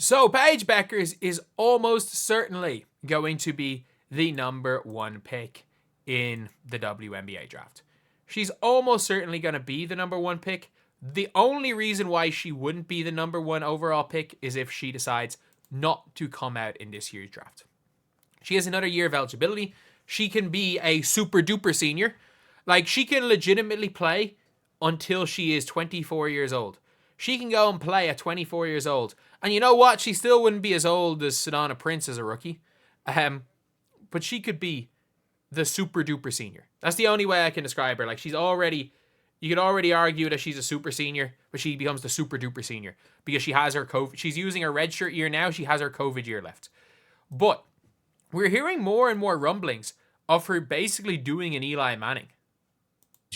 So Paige Bueckers is almost certainly going to be the number 1 pick in the WNBA draft. She's almost certainly going to be the number 1 pick. The only reason why she wouldn't be the number 1 overall pick is if she decides not to come out in this year's draft. She has another year of eligibility. She can be a super duper senior. Like, she can legitimately play until she is 24 years old. She can go and play at 24 years old. And you know what? She still wouldn't be as old as Sedona Prince as a rookie. But she could be the super duper senior. That's the only way I can describe her. Like, you could already argue that she's a super senior, but she becomes the super duper senior because she has her COVID. She's using her redshirt year now. She has her COVID year left. But we're hearing more and more rumblings of her basically doing an Eli Manning.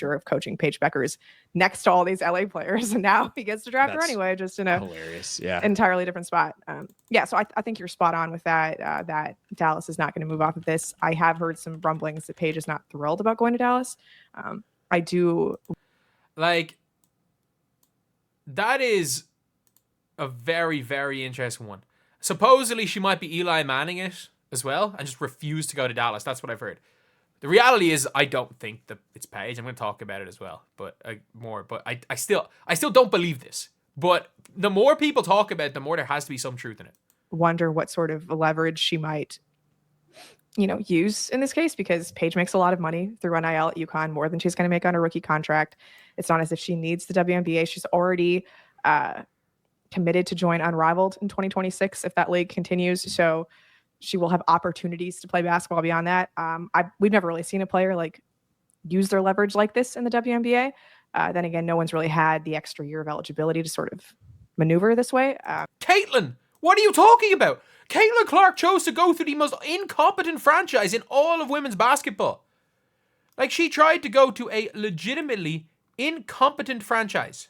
Of coaching Paige Bueckers next to all these LA players, and now he gets to draft her anyway, just in a hilarious, entirely different spot. So I think you're spot on with that. That Dallas is not going to move off of this. I have heard some rumblings that Paige is not thrilled about going to Dallas. I do like that is a very, very interesting one. Supposedly she might be Eli Manning it as well and just refuse to go to Dallas. That's what I've heard. The reality is, I don't think that it's Paige. I'm going to talk about it as well, but more. But I still don't believe this. But the more people talk about it, the more there has to be some truth in it. Wonder what sort of leverage she might, use in this case, because Paige makes a lot of money through NIL at UConn, more than she's going to make on a rookie contract. It's not as if she needs the WNBA. She's already committed to join Unrivaled in 2026 if that league continues. So she will have opportunities to play basketball beyond that. We've never really seen a player use their leverage like this in the WNBA. Then again, no one's really had the extra year of eligibility to sort of maneuver this way. Caitlin, what are you talking about? Caitlin Clark chose to go through the most incompetent franchise in all of women's basketball. Like, she tried to go to a legitimately incompetent franchise.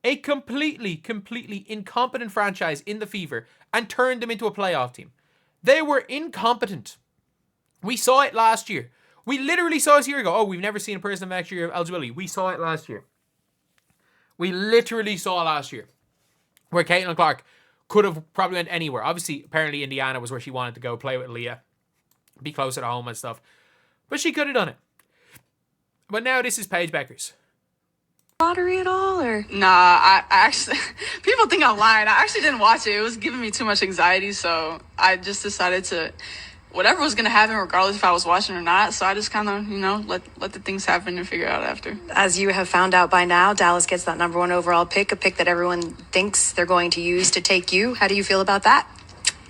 A completely incompetent franchise in the Fever and turned them into a playoff team. They were incompetent. We saw it last year. We literally saw it a year ago. Oh, we've never seen a person of extra year of eligibility. We saw it last year. We literally saw it last year. Where Caitlin Clark could have probably went anywhere. Obviously, apparently Indiana was where she wanted to go, play with Leah, be closer to home and stuff. But she could have done it. But now this is Paige Bueckers. Lottery at all, or? Nah, I actually, people think I'm lying. I actually didn't watch it. It was giving me too much anxiety, so I just decided to, whatever was going to happen, regardless if I was watching or not. So I just kind of, let the things happen and figure it out after. As you have found out by now, Dallas gets that number 1 overall pick, a pick that everyone thinks they're going to use to take you. How do you feel about that?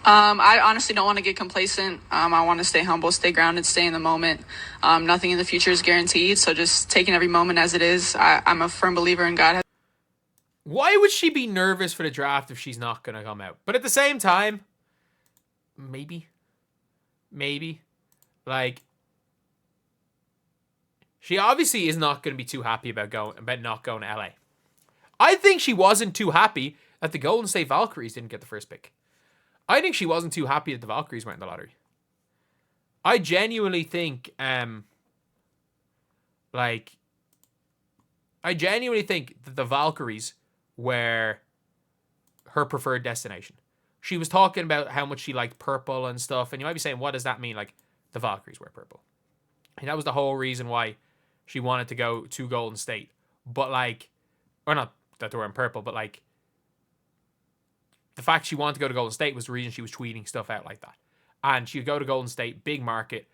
I honestly don't want to get complacent. I want to stay humble, stay grounded, stay in the moment. Nothing in the future is guaranteed, so just taking every moment as it is. I'm a firm believer in God. Why would she be nervous for the draft if she's not going to come out? But at the same time, maybe. Like, she obviously is not going to be too happy about not going to LA. I think she wasn't too happy that the Golden State Valkyries didn't get the first pick. I think she wasn't too happy that the Valkyries weren't in the lottery. I genuinely think, that the Valkyries were her preferred destination. She was talking about how much she liked purple and stuff, and you might be saying, what does that mean? Like, the Valkyries wear purple. And that was the whole reason why she wanted to go to Golden State. But or not that they were in purple, but the fact she wanted to go to Golden State was the reason she was tweeting stuff out like that. And she'd go to Golden State, big market,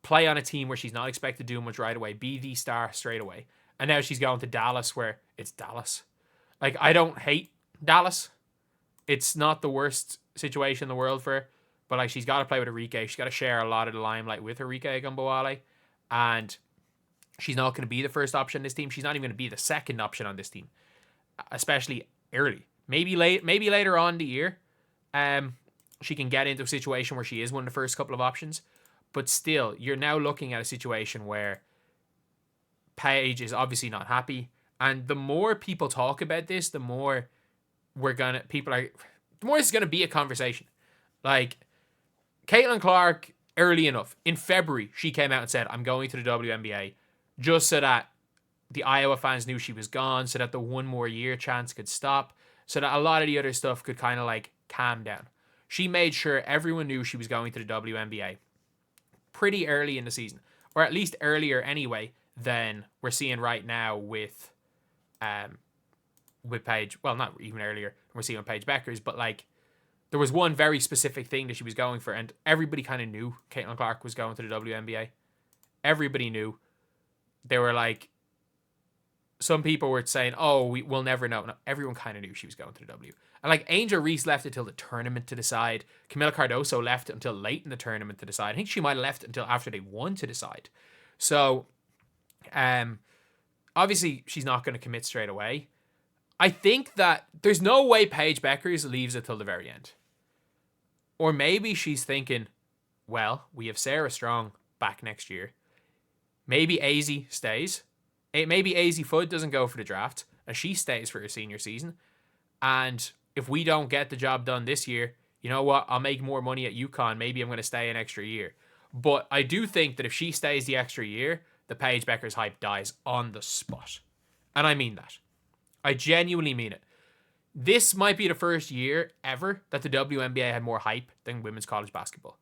play on a team where she's not expected to do much right away, be the star straight away. And now she's going to Dallas, where it's Dallas. I don't hate Dallas. It's not the worst situation in the world for her. But she's got to play with Enrique. She's got to share a lot of the limelight with Enrique Agumbawale. And she's not going to be the first option on this team. She's not even going to be the second option on this team, especially early. Maybe later on in the year, she can get into a situation where she is one of the first couple of options. But still, you're now looking at a situation where Paige is obviously not happy. And the more people talk about this, the more the more it's going to be a conversation. Caitlin Clark, early enough, in February, she came out and said, I'm going to the WNBA, just so that the Iowa fans knew she was gone, so that the 1 more year chance could stop, so that a lot of the other stuff could kind of calm down. She made sure everyone knew she was going to the WNBA pretty early in the season, or at least earlier anyway than we're seeing right now with Paige. Well, not even earlier. We're seeing Paige Bueckers, but like there was one very specific thing that she was going for, and everybody kind of knew Caitlin Clark was going to the WNBA. Everybody knew. They were like, some people were saying, "Oh, we'll never know." No, everyone kind of knew she was going to the W. And like Angel Reese left it till the tournament to decide. Camila Cardoso left it until late in the tournament to decide. I think she might have left it until after they won to decide. So, obviously she's not going to commit straight away. I think that there's no way Paige Bueckers leaves it till the very end. Or maybe she's thinking, well, we have Sarah Strong back next year. Maybe Azzi stays. Maybe Azzi Fudd doesn't go for the draft and she stays for her senior season. And if we don't get the job done this year, you know what? I'll make more money at UConn. Maybe I'm going to stay an extra year. But I do think that if she stays the extra year, the Paige Bueckers hype dies on the spot. And I mean that. I genuinely mean it. This might be the first year ever that the WNBA had more hype than women's college basketball.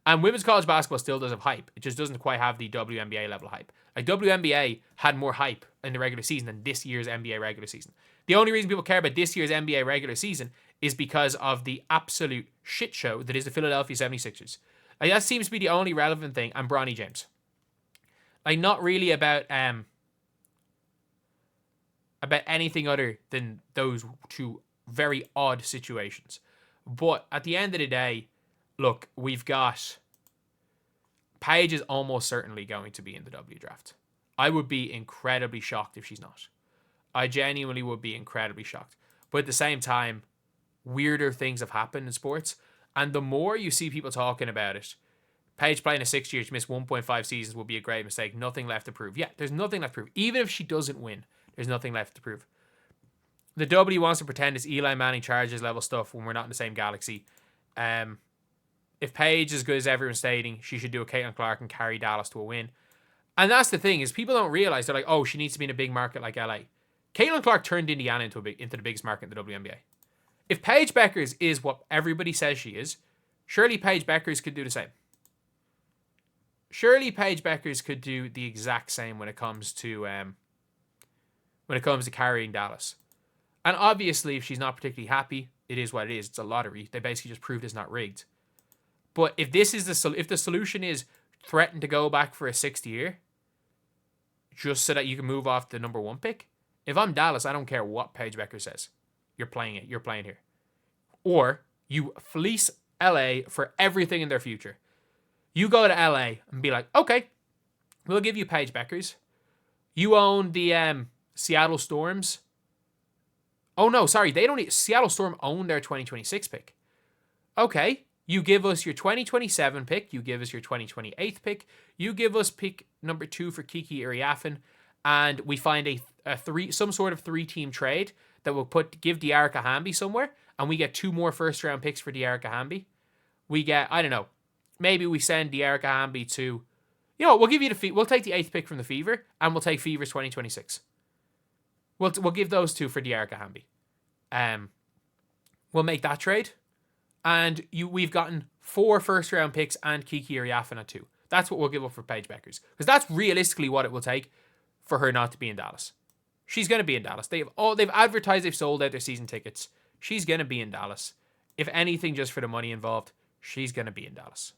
And women's college basketball still does have hype. It just doesn't quite have the WNBA level hype. Like WNBA had more hype in the regular season than this year's NBA regular season. The only reason people care about this year's NBA regular season is because of the absolute shit show that is the Philadelphia 76ers. Like that seems to be the only relevant thing. And Bronny James. Like not really about anything other than those two very odd situations. But at the end of the day, look, we've got Paige is almost certainly going to be in the W draft. I would be incredibly shocked if she's not. I genuinely would be incredibly shocked. But at the same time, weirder things have happened in sports. And the more you see people talking about it, Paige playing a 6 year to miss 1.5 seasons would be a great mistake. Nothing left to prove. Yeah, there's nothing left to prove. Even if she doesn't win, there's nothing left to prove. The W wants to pretend it's Eli Manning Chargers level stuff when we're not in the same galaxy. If Paige is as good as everyone's stating, she should do a Caitlin Clark and carry Dallas to a win. And that's the thing, is people don't realize, they're like, oh, she needs to be in a big market like LA. Caitlin Clark turned Indiana into the biggest market in the WNBA. If Paige Bueckers is what everybody says she is, surely Paige Bueckers could do the same. Surely Paige Bueckers could do the exact same when it comes to carrying Dallas. And obviously, if she's not particularly happy, it is what it is. It's a lottery. They basically just proved it's not rigged. But if the solution is threaten to go back for a 6th year, just so that you can move off the number 1 pick, if I'm Dallas, I don't care what Paige Bueckers says. You're playing it. You're playing here. Or you fleece LA for everything in their future. You go to LA and be like, okay, we'll give you Paige Bueckers. You own the Seattle Storms. Oh no, sorry, Seattle Storm own their 2026 pick. Okay, you give us your 2027 pick. You give us your 2028 pick. You give us pick number 2 for Kiki Iriafen, and we find some sort of 3-team trade that will give Diarra Hamby somewhere, and we get 2 more first-round picks for Diarra Hamby. We get, I don't know, maybe we send Diarra Hamby to, we'll give you we'll take the 8th pick from the Fever, and we'll take Fever's 2026. We'll give those 2 for Diarra Hamby. We'll make that trade. And we've gotten 4 first-round picks and Kiki Iriafen at 2. That's what we'll give up for Paige Bueckers. Because that's realistically what it will take for her not to be in Dallas. She's going to be in Dallas. They've advertised they've sold out their season tickets. She's going to be in Dallas. If anything, just for the money involved, she's going to be in Dallas.